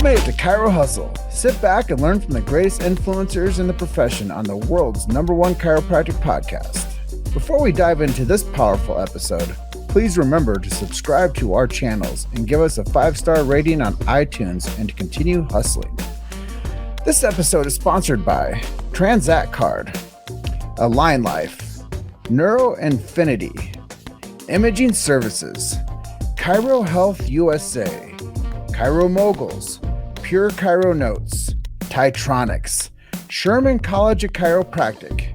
made it to Chiro Hustle. Sit back and learn from the greatest influencers in the profession on the world's #1 chiropractic podcast. Before we dive into this powerful episode, please remember to subscribe to our channels and give us a 5-star rating on iTunes and to continue hustling. This episode is sponsored by Transact Card, Align Life, Neuro Infinity, Imaging Services, Chiro Health USA, Chiro Moguls, Pure Chiro Notes, Titronics, Sherman College of Chiropractic,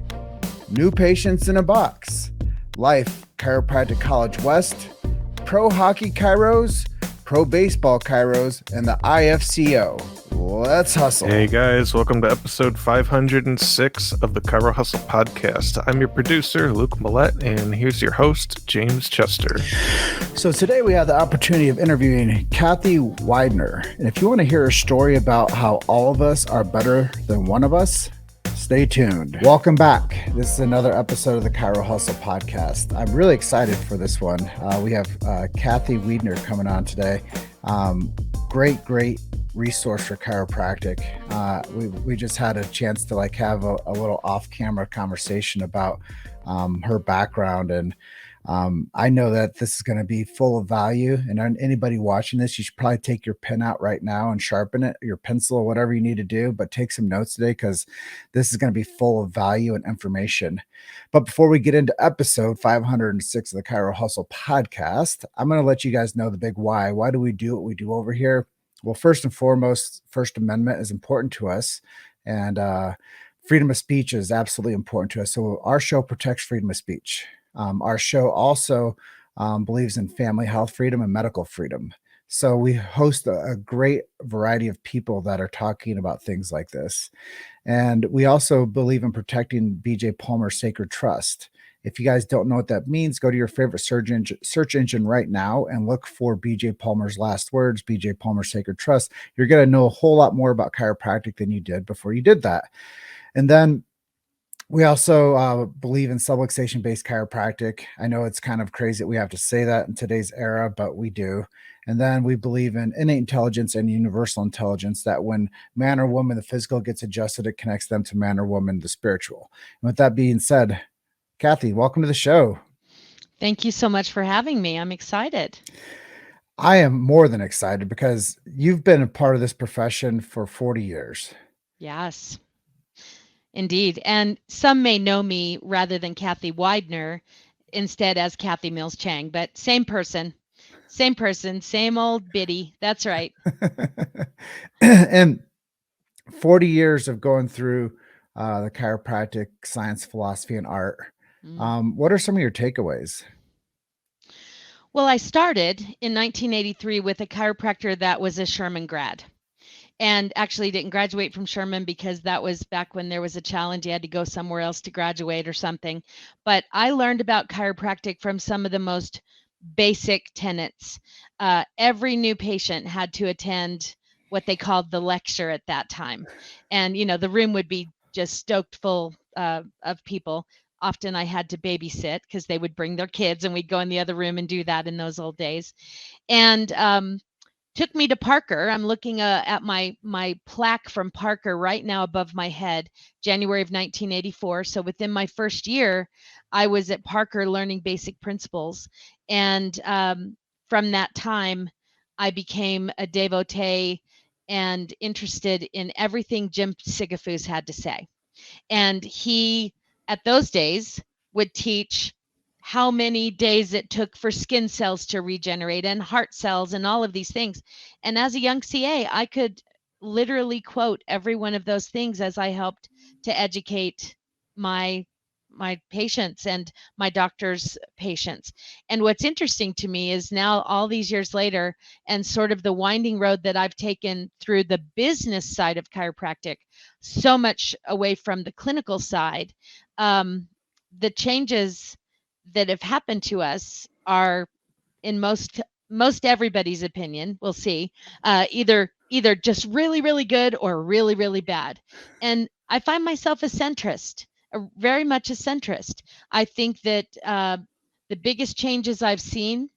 New Patients in a Box, Life Chiropractic College West, Pro Hockey Chiros, Pro Baseball Chiros, and the IFCO. Let's hustle. Hey guys, welcome to episode 506 of the Chiro Hustle podcast. I'm your producer, Luke Millette, and here's your host, James Chester. So today we have the opportunity of interviewing Kathy Weidner. And if you want to hear a story about how all of us are better than one of us, stay tuned. Welcome back. This is another episode of the Chiro Hustle podcast. I'm really excited for this one. We have Kathy Weidner coming on today. Great resource for chiropractic. We just had a chance to have a little off-camera conversation about her background, and I know that this is going to be full of value. And anybody watching this, you should probably take your pen out right now and sharpen it, your pencil, or whatever you need to do, but take some notes today because this is going to be full of value and information. But before we get into episode 506 of the Chiro Hustle podcast, I'm going to let you guys know the big why. Why do we do what we do over here? Well, first and foremost, First Amendment is important to us, and freedom of speech is absolutely important to us. So our show protects freedom of speech. Our show also believes in family health freedom and medical freedom. So we host a great variety of people that are talking about things like this. And we also believe in protecting BJ Palmer's Sacred Trust. If you guys don't know what that means, go to your favorite search engine right now and look for BJ Palmer's last words, BJ Palmer's Sacred Trust. You're going to know a whole lot more about chiropractic than you did before you did that. And then we also believe in subluxation-based chiropractic. I know it's kind of crazy that we have to say that in today's era, but we do. And then we believe in innate intelligence and universal intelligence, that when man or woman, the physical gets adjusted, it connects them to man or woman, the spiritual. And with that being said, Kathy, welcome to the show. Thank you so much for having me. I'm excited. I am more than excited because you've been a part of this profession for 40 years. Yes, indeed. And some may know me rather than Kathy Weidner, instead as Kathy Mills Chang, but same person, same old biddy. That's right. And 40 years of going through the chiropractic science, philosophy, and art. What are some of your takeaways? Well, I started in 1983 with a chiropractor that was a Sherman grad, and actually didn't graduate from Sherman because that was back when there was a challenge. You had to go somewhere else to graduate or something. But I learned about chiropractic from some of the most basic tenets. Every new patient had to attend what they called the lecture at that time. And, the room would be just stoked full of people. Often I had to babysit because they would bring their kids and we'd go in the other room and do that in those old days. And took me to Parker. I'm looking at my plaque from Parker right now above my head, January of 1984. So within my first year, I was at Parker learning basic principles. And from that time, I became a devotee and interested in everything Jim Sigafus had to say. And he, at those days, would teach how many days it took for skin cells to regenerate and heart cells and all of these things. And as a young CA, I could literally quote every one of those things as I helped to educate my patients and my doctor's patients. And what's interesting to me is now, all these years later, and sort of the winding road that I've taken through the business side of chiropractic, so much away from the clinical side, the changes that have happened to us are, in most everybody's opinion, we'll see, either just really, really good or really, really bad. And I find myself a centrist, very much a centrist. I think that the biggest changes I've seen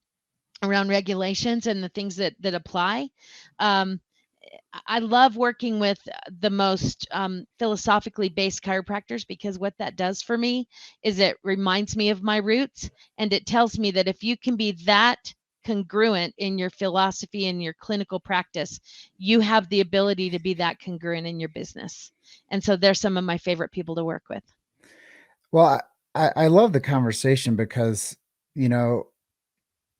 around regulations and the things that apply, I love working with the most philosophically based chiropractors, because what that does for me is it reminds me of my roots, and it tells me that if you can be that congruent in your philosophy and your clinical practice, you have the ability to be that congruent in your business. And so they're some of my favorite people to work with. Well, I love the conversation because, you know,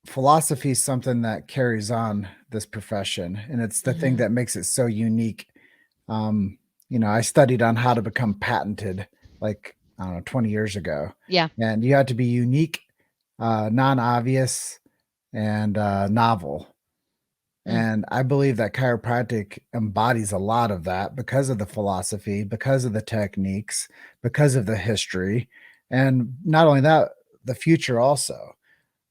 philosophy is something that carries on this profession, and it's the thing Mhm. that makes it so unique. Um, you know, I studied on how to become patented like, I don't know, 20 years ago. Yeah. And you had to be unique, non-obvious, and novel. Mm. And I believe that chiropractic embodies a lot of that because of the philosophy, because of the techniques, because of the history, and not only that, the future also.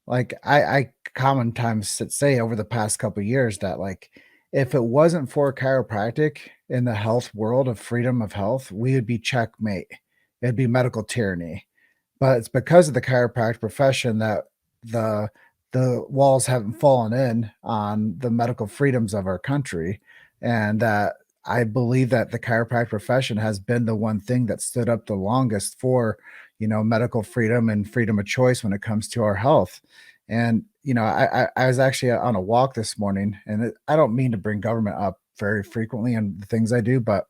Like I common times say over the past couple of years that like if it wasn't for chiropractic in the health world of freedom of health, we would be checkmate. It'd be medical tyranny. But it's because of the chiropractic profession that the the walls haven't fallen in on the medical freedoms of our country, and that I believe that the chiropractic profession has been the one thing that stood up the longest for, you know, medical freedom and freedom of choice when it comes to our health. And you know, I was actually on a walk this morning, and I don't mean to bring government up very frequently in the things I do, but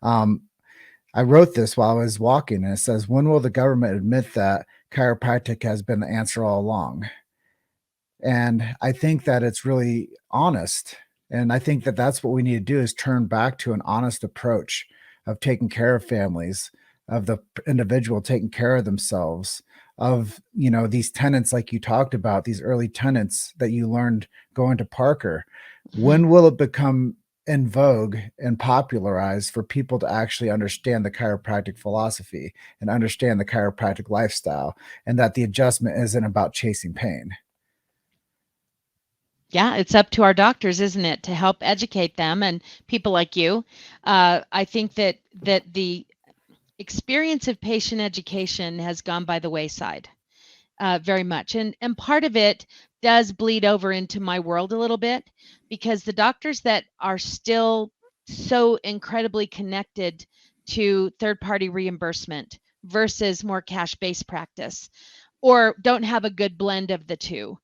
um, I wrote this while I was walking, and it says, "When will the government admit that chiropractic has been the answer all along?" And I think that it's really honest. And I think that that's what we need to do is turn back to an honest approach of taking care of families, of the individual taking care of themselves, of, you know, these tenants like you talked about, these early tenants that you learned going to Parker. Mhm. When will it become in vogue and popularized for people to actually understand the chiropractic philosophy and understand the chiropractic lifestyle, and that the adjustment isn't about chasing pain? Yeah, it's up to our doctors, isn't it, to help educate them and people like you. I think that the experience of patient education has gone by the wayside, very much, and part of it does bleed over into my world a little bit, because the doctors that are still so incredibly connected to third-party reimbursement versus more cash-based practice, or don't have a good blend of the two,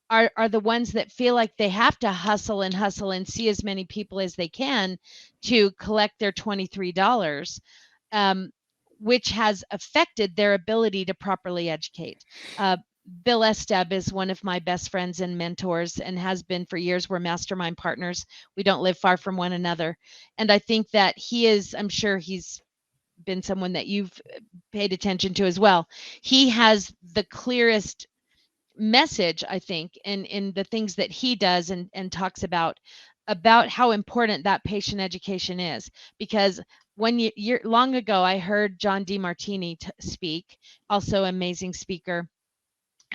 are the ones that feel like they have to hustle and see as many people as they can to collect their $23, um, which has affected their ability to properly educate. Bill Esteb is one of my best friends and mentors, and has been for years. We're mastermind partners. We don't live far from one another. And I think that he is, I'm sure he's been someone that you've paid attention to as well. He has the clearest message, I think, in the things that he does, and talks about how important that patient education is. Because when you're long ago, I heard John DeMartini speak, also amazing speaker,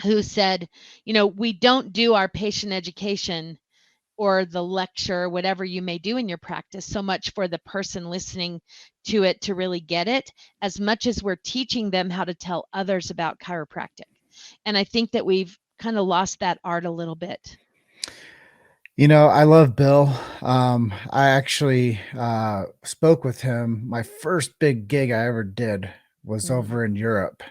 who said, you know, we don't do our patient education or the lecture, whatever you may do in your practice, so much for the person listening to it to really get it, as much as we're teaching them how to tell others about chiropractic. And I think that we've kind of lost that art a little bit. You know, I love Bill. I actually spoke with him. My first big gig I ever did was Mm, over in Europe,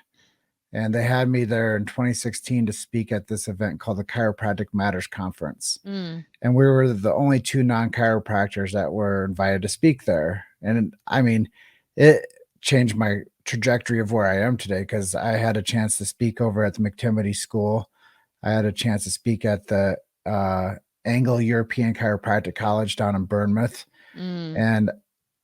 and they had me there in 2016 to speak at this event called the Chiropractic Matters Conference. mm, And we were the only two non-chiropractors that were invited to speak there. And I mean, it changed my trajectory of where I am today, because I had a chance to speak over at the McTimity School. I had a chance to speak at the Anglo-European Chiropractic College down in Bournemouth, mm. and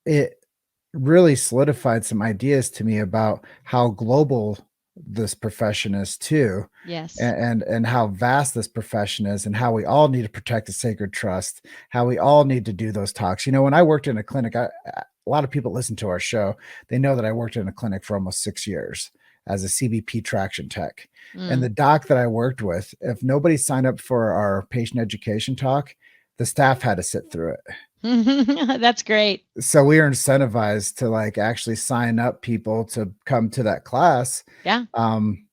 it really solidified some ideas to me about how global this profession is too, Yes. and how vast this profession is, and how we all need to protect the sacred trust, how we all need to do those talks. You know, when I worked in a clinic, a lot of people listen to our show. They know that I worked in a clinic for almost 6 years as a CBP traction tech. And Mm. the doc that I worked with, if nobody signed up for our patient education talk, the staff had to sit through it. That's great. So we are incentivized to like actually sign up people to come to that class. Yeah. Um,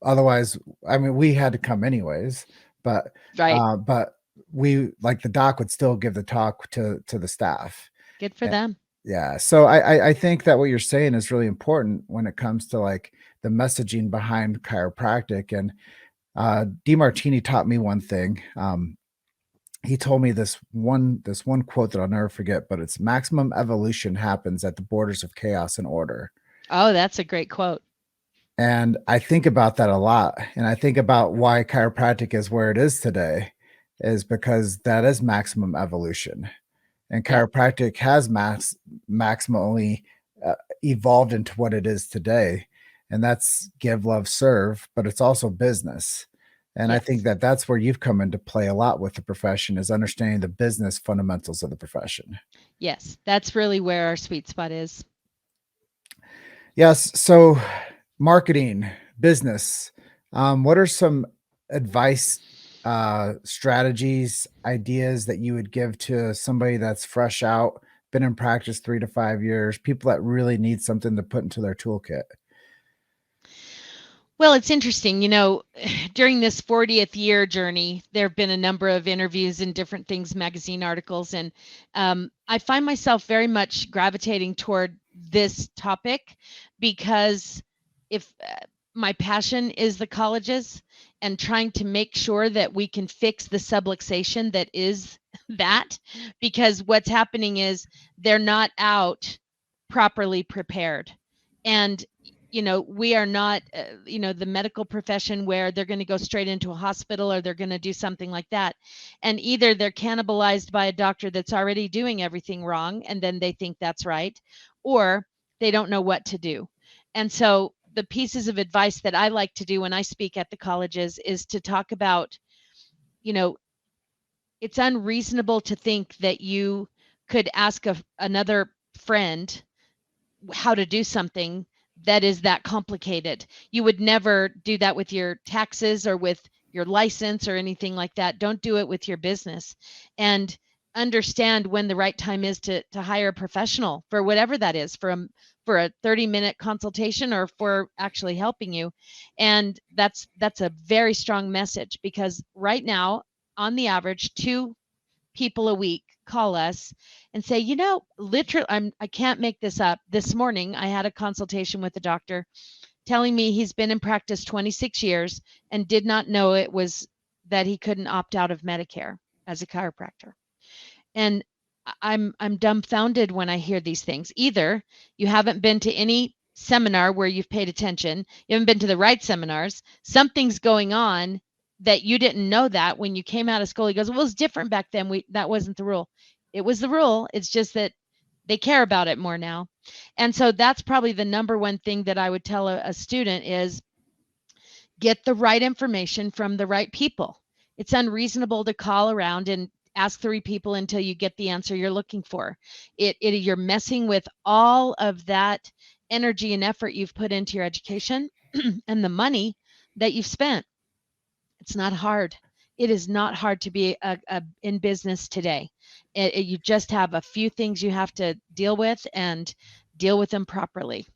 Otherwise, I mean, we had to come anyways, but Right. but we like the doc would still give the talk to the staff. Good for them. Yeah. So I think that what you're saying is really important when it comes to like the messaging behind chiropractic. And DeMartini taught me one thing. He told me this one quote that I'll never forget, but it's maximum evolution happens at the borders of chaos and order. Oh, that's a great quote. And I think about that a lot. And I think about why chiropractic is where it is today is because that is maximum evolution. And chiropractic has maximally evolved into what it is today. And that's give, love, serve, but it's also business. And I think that that's where you've come into play a lot with the profession, is understanding the business fundamentals of the profession. Yes, that's really where our sweet spot is. Yes. So marketing, business, what are some advice, strategies, ideas that you would give to somebody that's fresh out, been in practice 3 to 5 years, people that really need something to put into their toolkit? Well, it's interesting, during this 40th year journey, there have been a number of interviews and different things, magazine articles, and I find myself very much gravitating toward this topic because if my passion is the colleges and trying to make sure that we can fix the subluxation that is that, because what's happening is they're not out properly prepared. And we are not, the medical profession where they're going to go straight into a hospital or they're going to do something like that. And either they're cannibalized by a doctor that's already doing everything wrong, and then they think that's right, or they don't know what to do. And so the pieces of advice that I like to do when I speak at the colleges is to talk about, it's unreasonable to think that you could ask another friend how to do something that is that complicated. You would never do that with your taxes or with your license or anything like that. Don't do it with your business, and understand when the right time is to hire a professional for whatever that is, for a 30-minute consultation or for actually helping you. And that's a very strong message, because right now, on the average, 2 people a week call us and say, literally, I can't make this up. This morning, I had a consultation with a doctor telling me he's been in practice 26 years and did not know it was that he couldn't opt out of Medicare as a chiropractor. And I'm dumbfounded when I hear these things. Either you haven't been to any seminar where you've paid attention, you haven't been to the right seminars, something's going on that you didn't know that when you came out of school. He goes, well, it was different back then. That wasn't the rule. It was the rule. It's just that they care about it more now. And so that's probably the number one thing that I would tell a student is get the right information from the right people. It's unreasonable to call around and ask 3 people until you get the answer you're looking for. You're messing with all of that energy and effort you've put into your education and the money that you've spent. It's not hard. It is not hard to be in business today. You just have a few things you have to deal with, and deal with them properly.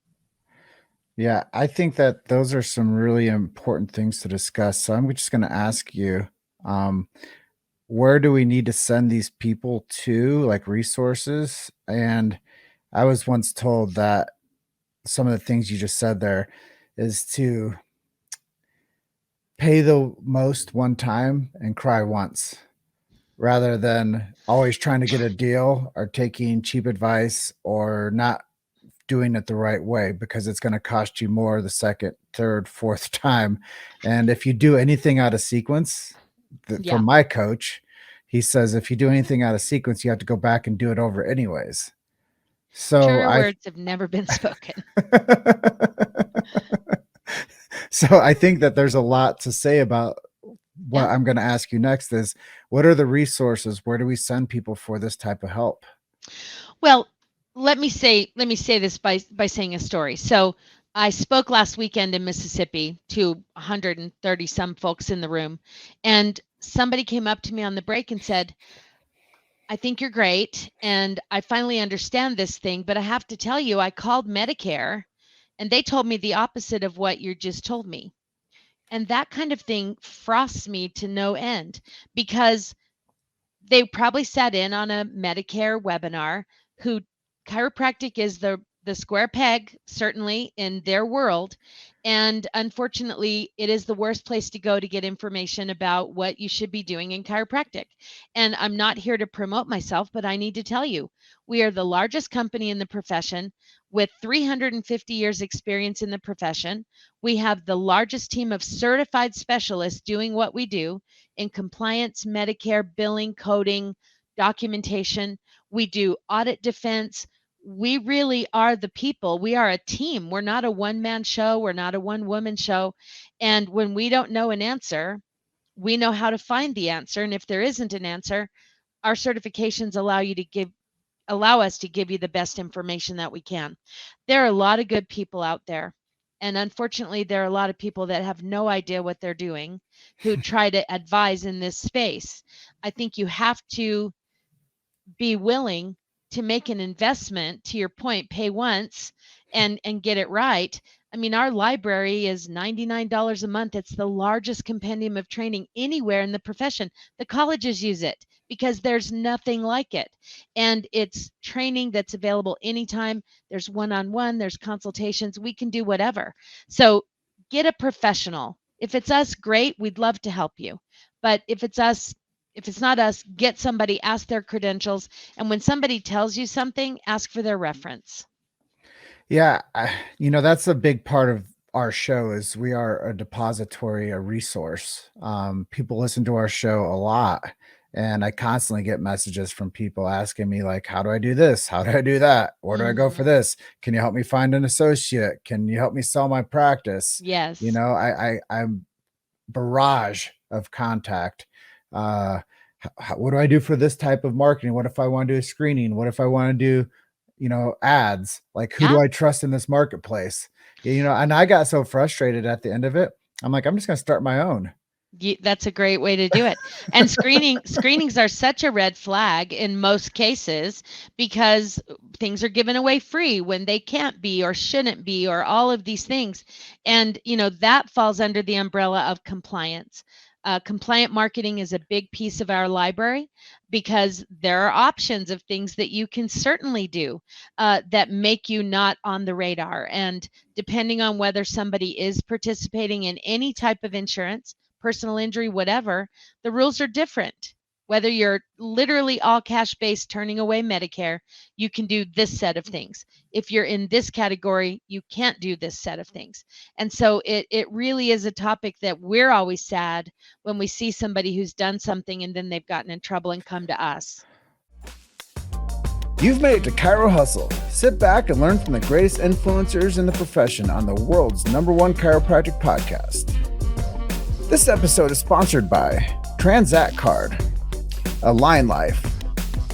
Yeah, I think that those are some really important things to discuss. So I'm just going to ask you, where do we need to send these people to, like resources? And I was once told that some of the things you just said there is to pay the most one time and cry once, rather than always trying to get a deal or taking cheap advice or not doing it the right way, because it's going to cost you more the second, third, fourth time. And if you do anything out of sequence, from my coach, he says, if you do anything out of sequence, you have to go back and do it over anyways. So Truer words have never been spoken. So I think that there's a lot to say about what I'm going to ask you next is, what are the resources? Where do we send people for this type of help? Well, let me say this by saying a story. So I spoke last weekend in Mississippi to 130 some folks in the room, and somebody came up to me on the break and said, I think you're great, and I finally understand this thing, but I have to tell you, I called Medicare and they told me the opposite of what you just told me. And that kind of thing frosts me to no end, because they probably sat in on a Medicare webinar. Who chiropractic is the square peg, certainly in their world. And unfortunately, it is the worst place to go to get information about what you should be doing in chiropractic. And I'm not here to promote myself, but I need to tell you, we are the largest company in the profession with 350 years experience in the profession. We have the largest team of certified specialists doing what we do in compliance, Medicare, billing, coding, documentation. We do audit defense. We really are the people. We are a team. We're not a one-man show. We're not a one-woman show. And when we don't know an answer, we know how to find the answer. And if there isn't an answer, our certifications allow us to give you the best information that we can. There are a lot of good people out there. And unfortunately, there are a lot of people that have no idea what they're doing who try to advise in this space. I think you have to be willing to make an investment, to your point, pay once and get it right. I mean, our library is $99 a month. It's the largest compendium of training anywhere in the profession. The colleges use it because there's nothing like it. And it's training that's available anytime. There's one-on-one, there's consultations. We can do whatever. So get a professional. If it's us, great. We'd love to help you. But if it's not us, get somebody, ask their credentials. And when somebody tells you something, ask for their reference. Yeah, that's a big part of our show is we are a depository, a resource. People listen to our show a lot, and I constantly get messages from people asking me like, how do I do this? How do I do that? Where do I go for this? Can you help me find an associate? Can you help me sell my practice? Yes. I'm barrage of contact. What do I do for this type of marketing? What if I want to do a screening? What if I want to do ads? Like, who do I trust in this marketplace? And I got so frustrated at the end of it. I'm like, I'm just going to start my own. That's a great way to do it. And screenings are such a red flag in most cases because things are given away free when they can't be or shouldn't be, or all of these things. And, that falls under the umbrella of compliance. Compliant marketing is a big piece of our library because there are options of things that you can certainly do that make you not on the radar. And depending on whether somebody is participating in any type of insurance, personal injury, whatever, the rules are different. Whether you're literally all cash based turning away Medicare, you can do this set of things. If you're in this category, you can't do this set of things. And so it really is a topic that we're always sad when we see somebody who's done something and then they've gotten in trouble and come to us. You've made it to Chiro Hustle. Sit back and learn from the greatest influencers in the profession on the world's #1 chiropractic podcast. This episode is sponsored by Transact Card, Align Life,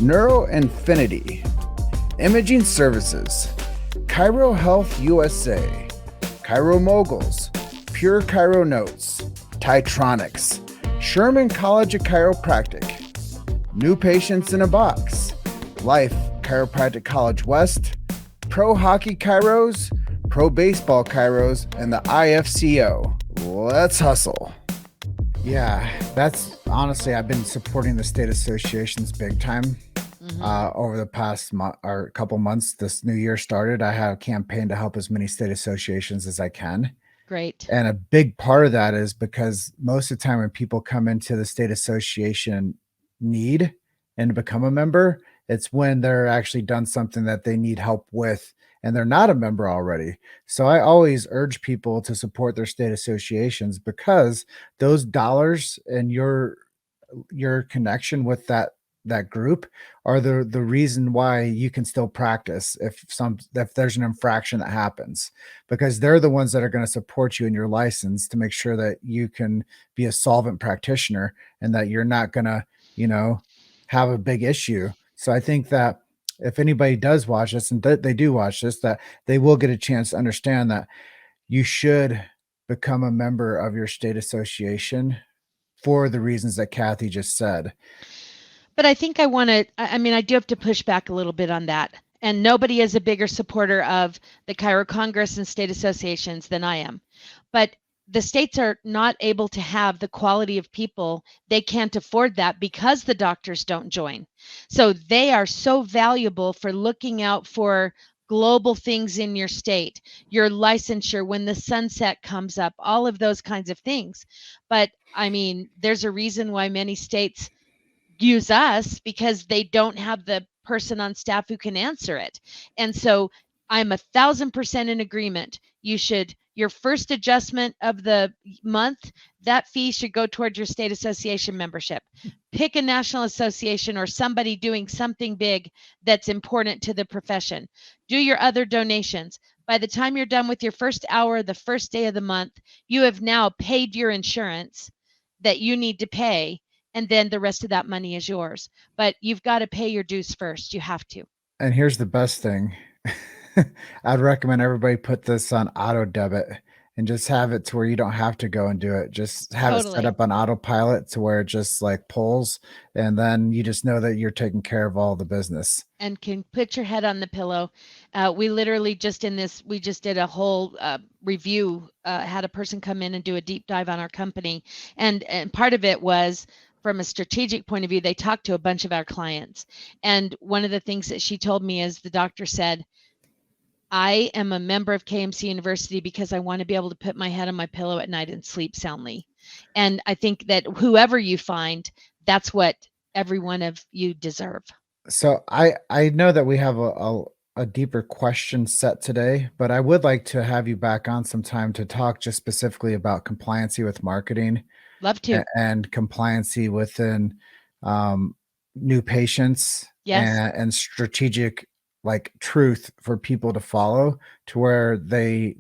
Neuro Infinity, Imaging Services, Chiro Health USA, Chiro Moguls, Pure Chiro Notes, Titronics, Sherman College of Chiropractic, New Patients in a Box, Life Chiropractic College West, Pro Hockey Chiros, Pro Baseball Chiros, and the IFCO. Let's hustle. Yeah, that's honestly, I've been supporting the state associations big time. Over the past month or couple months. This new year started, I have a campaign to help as many state associations as I can. Great. And a big part of that is because most of the time when people come into the state association need and become a member, it's when they're actually done something that they need help with and they're not a member already. So I always urge people to support their state associations because those dollars and your connection with that group are the reason why you can still practice if there's an infraction that happens, because they're the ones that are going to support you in your license to make sure that you can be a solvent practitioner and that you're not going to, have a big issue. So I think that if anybody does watch this and they do watch this, that they will get a chance to understand that you should become a member of your state association for the reasons that Kathy just said. But I think I do have to push back a little bit on that. And nobody is a bigger supporter of the Chiro Congress and state associations than I am. But the states are not able to have the quality of people. They can't afford that because the doctors don't join. So they are so valuable for looking out for global things in your state, your licensure, when the sunset comes up, all of those kinds of things. But I mean, there's a reason why many states use us, because they don't have the person on staff who can answer it. And so I'm 1,000% in agreement. Your first adjustment of the month, that fee should go towards your state association membership. Pick a national association or somebody doing something big that's important to the profession. Do your other donations. By the time you're done with your first hour, the first day of the month, you have now paid your insurance that you need to pay, and then the rest of that money is yours. But you've got to pay your dues first. You have to. And here's the best thing. I'd recommend everybody put this on auto debit and just have it to where you don't have to go and do it. Just have it set Totally. up on autopilot to where it just like pulls, and then you just know that you're taking care of all the business. And can put your head on the pillow. We literally we just did a whole review, had a person come in and do a deep dive on our company. And part of it was from a strategic point of view. They talked to a bunch of our clients. And one of the things that she told me is the doctor said, I am a member of KMC University because I want to be able to put my head on my pillow at night and sleep soundly. And I think that whoever you find, that's what every one of you deserve. So I know that we have a deeper question set today, but I would like to have you back on sometime to talk just specifically about compliancy with marketing Love to. and compliancy within new patients Yes. and strategic like truth for people to follow to where they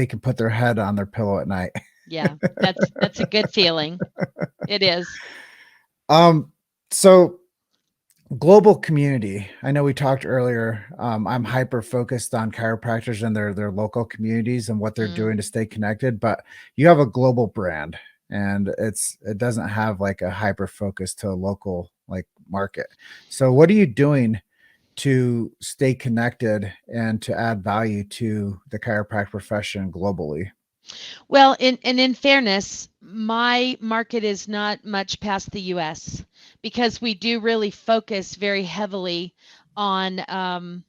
can put their head on their pillow at night. Yeah, that's a good feeling. It is. So global community. I know we talked earlier. I'm hyper focused on chiropractors and their local communities and what they're doing to stay connected, but you have a global brand and it doesn't have like a hyper focus to a local like market. So what are you doing to stay connected and to add value to the chiropractic profession globally? Well, in fairness, my market is not much past the US, because we do really focus very heavily on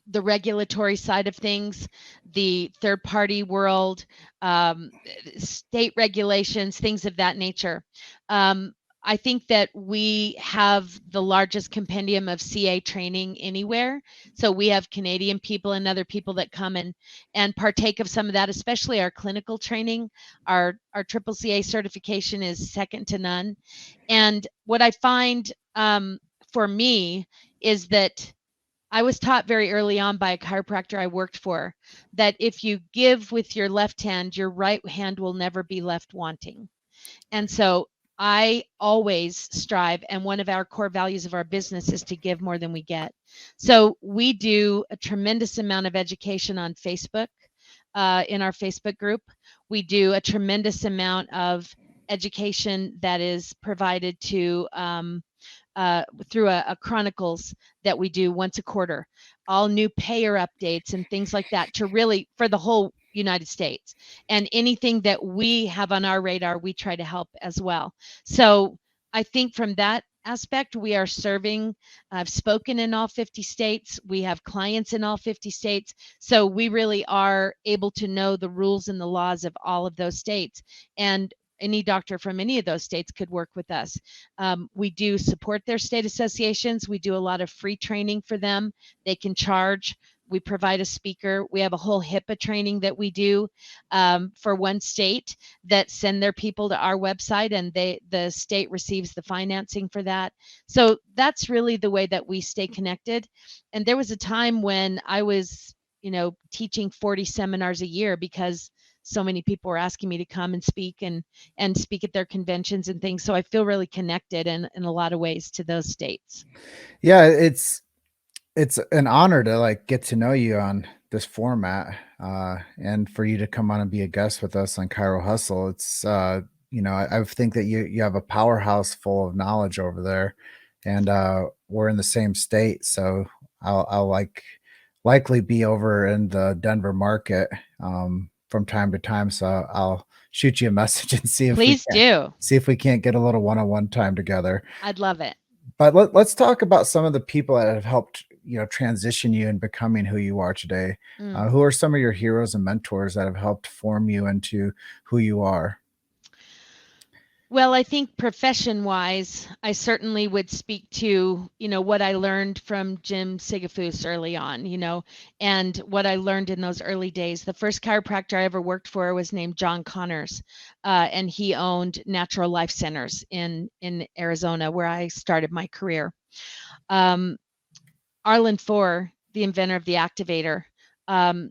the regulatory side of things, the third party world, state regulations, things of that nature. I think that we have the largest compendium of CA training anywhere. So we have Canadian people and other people that come and partake of some of that, especially our clinical training. Our triple CA certification is second to none. And what I find for me is that I was taught very early on by a chiropractor I worked for that if you give with your left hand, your right hand will never be left wanting. And so I always strive, and one of our core values of our business is to give more than we get. So we do a tremendous amount of education on Facebook, in our Facebook group. We do a tremendous amount of education that is provided to through a chronicles that we do once a quarter, all new payer updates and things like that, to really for the whole United States. And anything that we have on our radar, we try to help as well. So I think from that aspect, we are serving. I've spoken in all 50 states. We have clients in all 50 states. So we really are able to know the rules and the laws of all of those states. And any doctor from any of those states could work with us. We do support their state associations. We do a lot of free training for them. They can charge. We provide a speaker. We have a whole HIPAA training that we do for one state that send their people to our website, and the state receives the financing for that. So that's really the way that we stay connected. And there was a time when I was, teaching 40 seminars a year because so many people were asking me to come and speak and speak at their conventions and things. So I feel really connected in a lot of ways to those states. Yeah, it's an honor to like get to know you on this format, and for you to come on and be a guest with us on Chiro Hustle. It's I think that you have a powerhouse full of knowledge over there, and we're in the same state, so I'll likely be over in the Denver market from time to time. So I'll shoot you a message and see if Please do. we can't get a little one-on-one time together. I'd love it. But let's talk about some of the people that have helped, transition you in becoming who you are today. Who are some of your heroes and mentors that have helped form you into who you are? Well, I think profession-wise, I certainly would speak to, what I learned from Jim Sigafus early on, and what I learned in those early days. The first chiropractor I ever worked for was named John Connors, and he owned Natural Life Centers in Arizona, where I started my career. Arlen Foer, the inventor of the activator,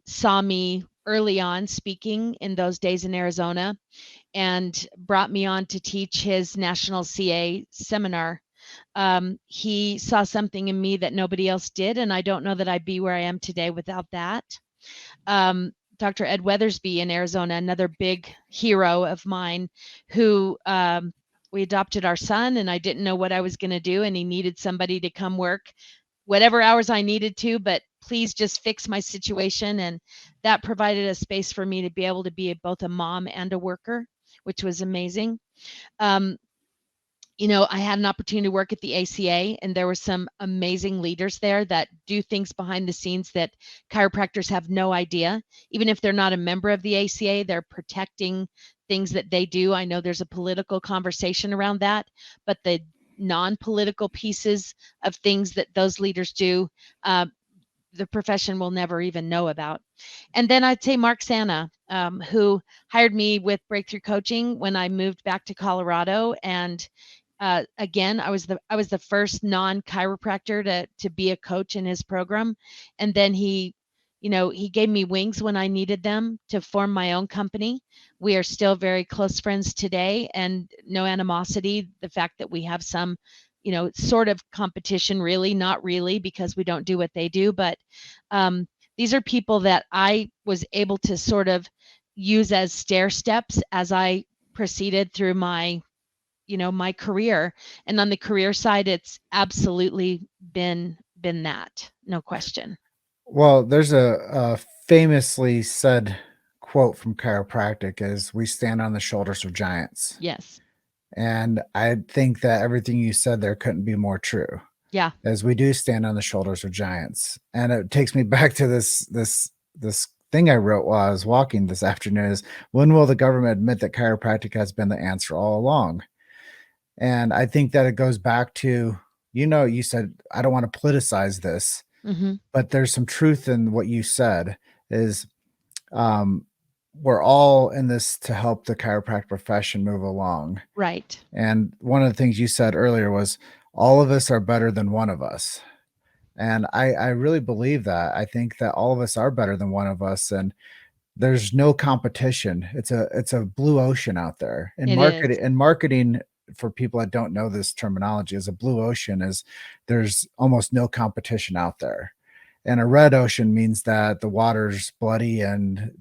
saw me early on speaking in those days in Arizona, and brought me on to teach his national CA seminar. He saw something in me that nobody else did, and I don't know that I'd be where I am today without that. Dr. Ed Weathersby in Arizona, another big hero of mine, who we adopted our son, and I didn't know what I was going to do, and he needed somebody to come work whatever hours I needed to, but please just fix my situation. And that provided a space for me to be able to be both a mom and a worker, which was amazing. I had an opportunity to work at the ACA, and there were some amazing leaders there that do things behind the scenes that chiropractors have no idea. Even if they're not a member of the ACA, they're protecting things that they do. I know there's a political conversation around that, but the non-political pieces of things that those leaders do, the profession will never even know about. And then I'd say Mark Sana, who hired me with Breakthrough Coaching when I moved back to Colorado. And again, I was the first non-chiropractor to be a coach in his program. And then he gave me wings when I needed them to form my own company. We are still very close friends today, and no animosity. The fact that we have some, sort of competition, really, not really, because we don't do what they do. But these are people that I was able to sort of use as stair steps as I proceeded through my, my career. And on the career side, it's absolutely been that, no question. Well, there's a famously said quote from chiropractic is, "We stand on the shoulders of giants." Yes. And I think that everything you said there couldn't be more true. Yeah. As we do stand on the shoulders of giants. And it takes me back to this thing I wrote while I was walking this afternoon is, when will the government admit that chiropractic has been the answer all along? And I think that it goes back to, you said, I don't want to politicize this, but there's some truth in what you said is, we're all in this to help the chiropractic profession move along. Right. And one of the things you said earlier was, all of us are better than one of us. And I really believe that. I think that all of us are better than one of us, and there's no competition. It's a blue ocean out there. And marketing, for people that don't know this terminology, is a blue ocean is there's almost no competition out there. And a red ocean means that the water's bloody and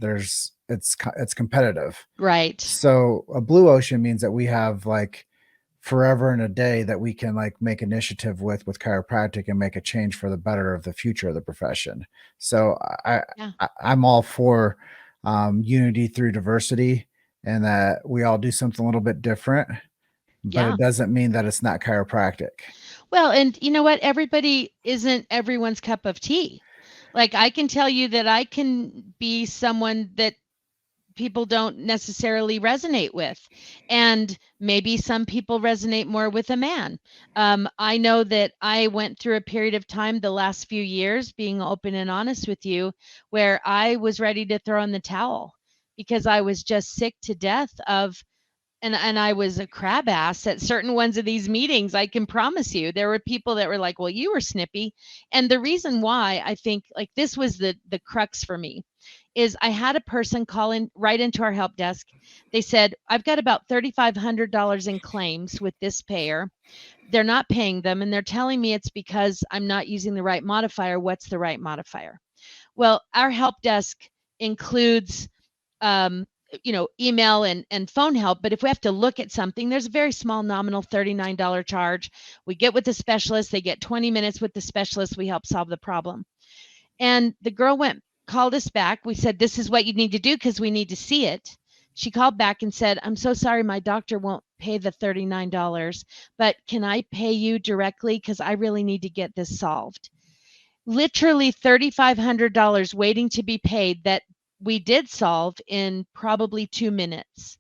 it's competitive. Right. So a blue ocean means that we have like forever and a day that we can like make initiative with chiropractic and make a change for the better of the future of the profession. So I'm all for unity through diversity, and that we all do something a little bit different, but it doesn't mean that it's not chiropractic. Well, and you know what? Everybody isn't everyone's cup of tea. Like, I can tell you that I can be someone that people don't necessarily resonate with. And maybe some people resonate more with a man. I know that I went through a period of time the last few years, being open and honest with you, where I was ready to throw in the towel because I was just sick to death of, and I was a crab ass at certain ones of these meetings. I can promise you, there were people that were like, well, you were snippy. And the reason why I think like this was the crux for me is I had a person call in right into our help desk. They said, I've got about $3,500 in claims with this payer. They're not paying them. And they're telling me it's because I'm not using the right modifier. What's the right modifier? Well, our help desk includes, email and phone help. But if we have to look at something, there's a very small nominal $39 charge. We get with the specialist. They get 20 minutes with the specialist. We help solve the problem. And the girl went called us back. We said, this is what you need to do because we need to see it. She called back and said, I'm so sorry, my doctor won't pay the $39, but can I pay you directly? Because I really need to get this solved. Literally $3,500 waiting to be paid that we did solve in probably 2 minutes.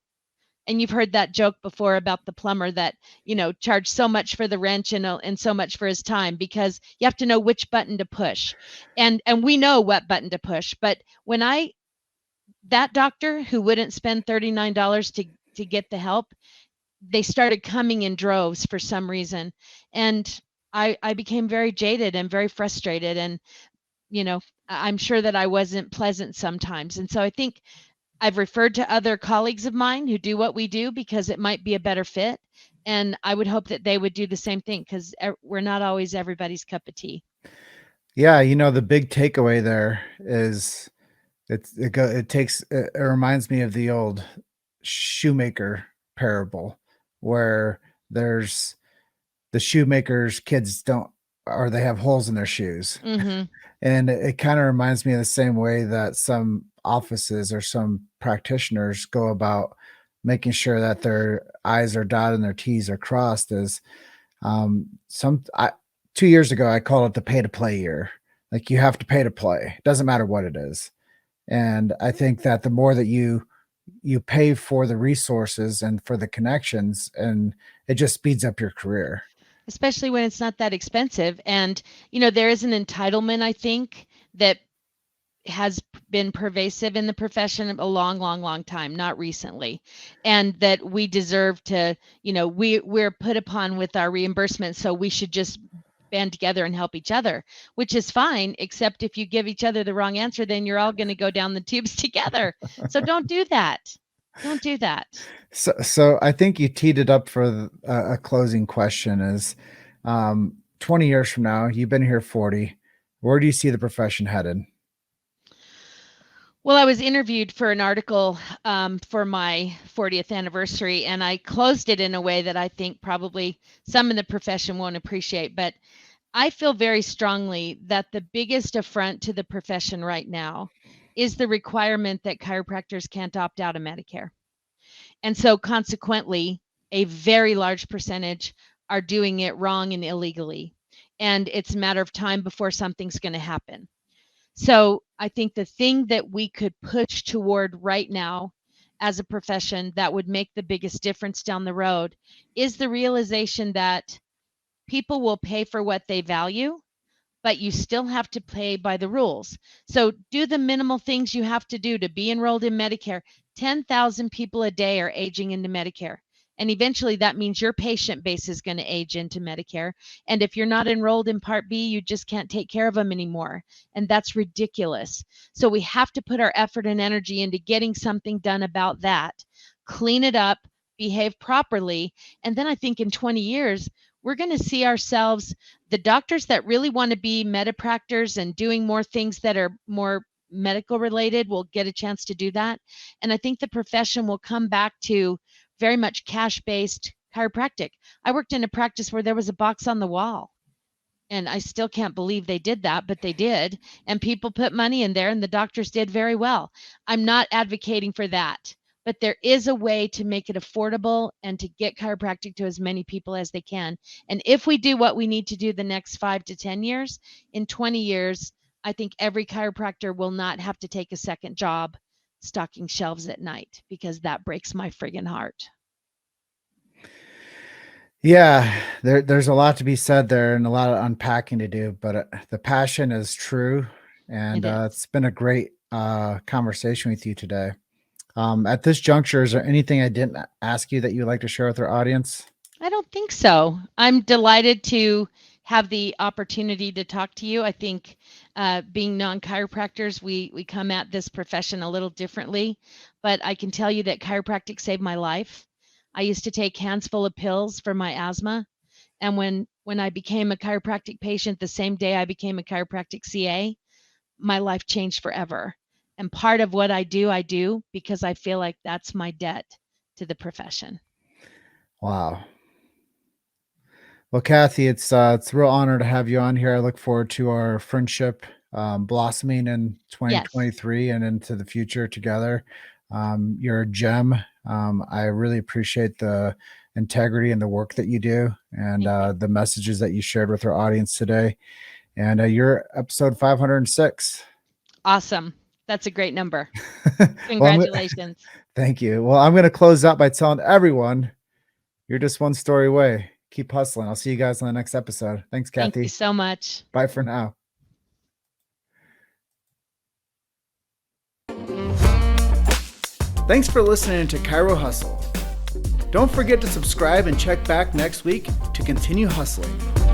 And you've heard that joke before about the plumber that, charged so much for the wrench and so much for his time, because you have to know which button to push. And we know what button to push. But when that doctor who wouldn't spend $39 to get the help, they started coming in droves for some reason. And I became very jaded and very frustrated. And, I'm sure that I wasn't pleasant sometimes. And so I think I've referred to other colleagues of mine who do what we do because it might be a better fit. And I would hope that they would do the same thing, because we're not always everybody's cup of tea. Yeah, the big takeaway there is it reminds me of the old shoemaker parable, where there's the shoemaker's kids they have holes in their shoes. Mm-hmm. And it kind of reminds me of the same way that some offices or some practitioners go about making sure that their I's are dotted and their T's are crossed. Is 2 years ago, I called it the pay to play year. Like, you have to pay to play. It doesn't matter what it is. And I think that the more that you pay for the resources and for the connections, and it just speeds up your career. Especially when it's not that expensive. And, there is an entitlement, I think, that has been pervasive in the profession a long, long, long time, not recently. And that we deserve to, we're put upon with our reimbursement, so we should just band together and help each other, which is fine, except if you give each other the wrong answer, then you're all going to go down the tubes together. So don't do that. Don't do that. So I think you teed it up for a closing question is, 20 years from now, you've been here 40. Where do you see the profession headed? Well, I was interviewed for an article for my 40th anniversary, and I closed it in a way that I think probably some in the profession won't appreciate. But I feel very strongly that the biggest affront to the profession right now is the requirement that chiropractors can't opt out of Medicare. And so consequently, a very large percentage are doing it wrong and illegally. And it's a matter of time before something's going to happen. So I think the thing that we could push toward right now as a profession that would make the biggest difference down the road is the realization that people will pay for what they value, but you still have to pay by the rules. So do the minimal things you have to do to be enrolled in Medicare. 10,000 people a day are aging into Medicare. And eventually that means your patient base is going to age into Medicare. And if you're not enrolled in Part B, you just can't take care of them anymore. And that's ridiculous. So we have to put our effort and energy into getting something done about that, clean it up, behave properly. And then I think in 20 years, we're going to see ourselves, the doctors that really want to be medipractors and doing more things that are more medical related will get a chance to do that. And I think the profession will come back to very much cash-based chiropractic. I worked in a practice where there was a box on the wall. And I still can't believe they did that, but they did. And people put money in there and the doctors did very well. I'm not advocating for that, but there is a way to make it affordable and to get chiropractic to as many people as they can. And if we do what we need to do the next 5 to 10 years, in 20 years, I think every chiropractor will not have to take a second job stocking shelves at night, because that breaks my friggin' heart. Yeah, there's a lot to be said there and a lot of unpacking to do, but the passion is true. And it's been a great conversation with you today. At this juncture, is there anything I didn't ask you that you'd like to share with our audience? I don't think so. I'm delighted to have the opportunity to talk to you. I think being non-chiropractors, we come at this profession a little differently, but I can tell you that chiropractic saved my life. I used to take hands full of pills for my asthma. And when I became a chiropractic patient, the same day I became a chiropractic CA, my life changed forever. And part of what I do because I feel like that's my debt to the profession. Wow. Well, Kathy, it's a real honor to have you on here. I look forward to our friendship blossoming in 2023 and into the future together. You're a gem. I really appreciate the integrity and the work that you do and the messages that you shared with our audience today. And you're episode 506. Awesome. That's a great number. Congratulations. Thank you. Well, I'm going to close out by telling everyone you're just one story away. Keep hustling. I'll see you guys on the next episode. Thanks, Kathy. Thank you so much. Bye for now. Thanks for listening to Chiro Hustle. Don't forget to subscribe and check back next week to continue hustling.